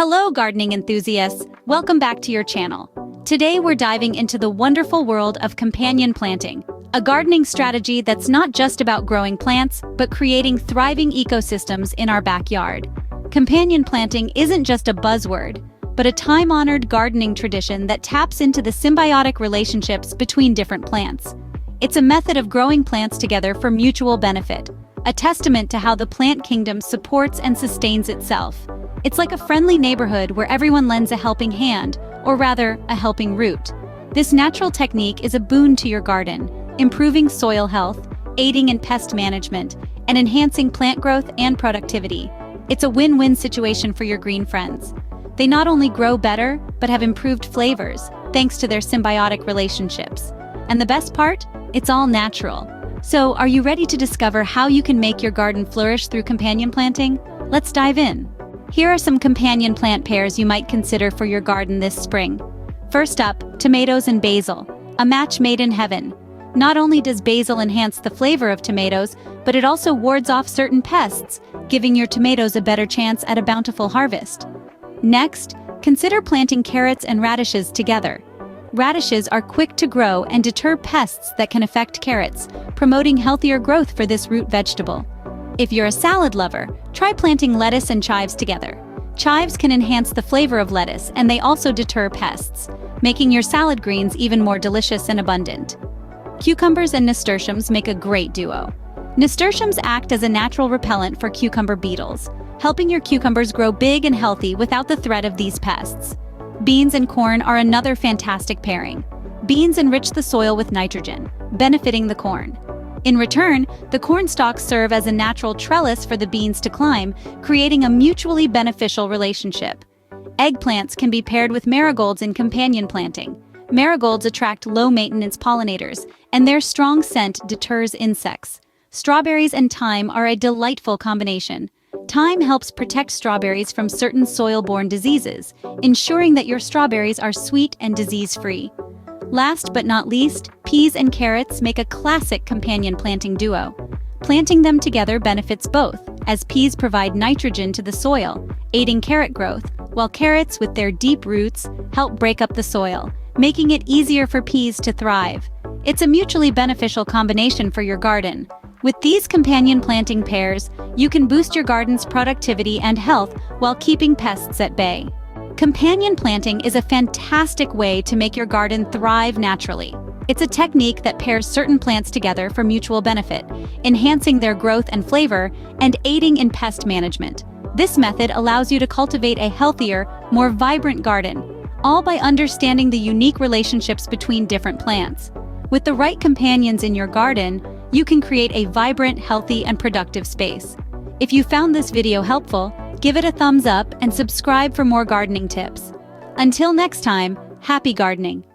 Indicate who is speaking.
Speaker 1: Hello, gardening enthusiasts! Welcome back to your channel. Today we're diving into the wonderful world of companion planting, a gardening strategy that's not just about growing plants, but creating thriving ecosystems in our backyard. Companion planting isn't just a buzzword, but a time-honored gardening tradition that taps into the symbiotic relationships between different plants. It's a method of growing plants together for mutual benefit, a testament to how the plant kingdom supports and sustains itself. It's like a friendly neighborhood where everyone lends a helping hand, or rather, a helping root. This natural technique is a boon to your garden, improving soil health, aiding in pest management, and enhancing plant growth and productivity. It's a win-win situation for your green friends. They not only grow better, but have improved flavors, thanks to their symbiotic relationships. And the best part? It's all natural. So, are you ready to discover how you can make your garden flourish through companion planting? Let's dive in. Here are some companion plant pairs you might consider for your garden this spring. First up, tomatoes and basil, a match made in heaven. Not only does basil enhance the flavor of tomatoes, but it also wards off certain pests, giving your tomatoes a better chance at a bountiful harvest. Next, consider planting carrots and radishes together. Radishes are quick to grow and deter pests that can affect carrots, promoting healthier growth for this root vegetable. If you're a salad lover, try planting lettuce and chives together. Chives can enhance the flavor of lettuce, and they also deter pests, making your salad greens even more delicious and abundant. Cucumbers and nasturtiums make a great duo. Nasturtiums act as a natural repellent for cucumber beetles, helping your cucumbers grow big and healthy without the threat of these pests. Beans and corn are another fantastic pairing. Beans enrich the soil with nitrogen, benefiting the corn. In return, the corn stalks serve as a natural trellis for the beans to climb, creating a mutually beneficial relationship. Eggplants can be paired with marigolds in companion planting. Marigolds attract low-maintenance pollinators, and their strong scent deters insects. Strawberries and thyme are a delightful combination. Thyme helps protect strawberries from certain soil-borne diseases, ensuring that your strawberries are sweet and disease-free. Last but not least, peas and carrots make a classic companion planting duo. Planting them together benefits both, as peas provide nitrogen to the soil, aiding carrot growth, while carrots, with their deep roots, help break up the soil, making it easier for peas to thrive. It's a mutually beneficial combination for your garden. With these companion planting pairs, you can boost your garden's productivity and health while keeping pests at bay. Companion planting is a fantastic way to make your garden thrive naturally. It's a technique that pairs certain plants together for mutual benefit, enhancing their growth and flavor, and aiding in pest management. This method allows you to cultivate a healthier, more vibrant garden, all by understanding the unique relationships between different plants. With the right companions in your garden, you can create a vibrant, healthy, and productive space. If you found this video helpful, give it a thumbs up and subscribe for more gardening tips. Until next time, happy gardening!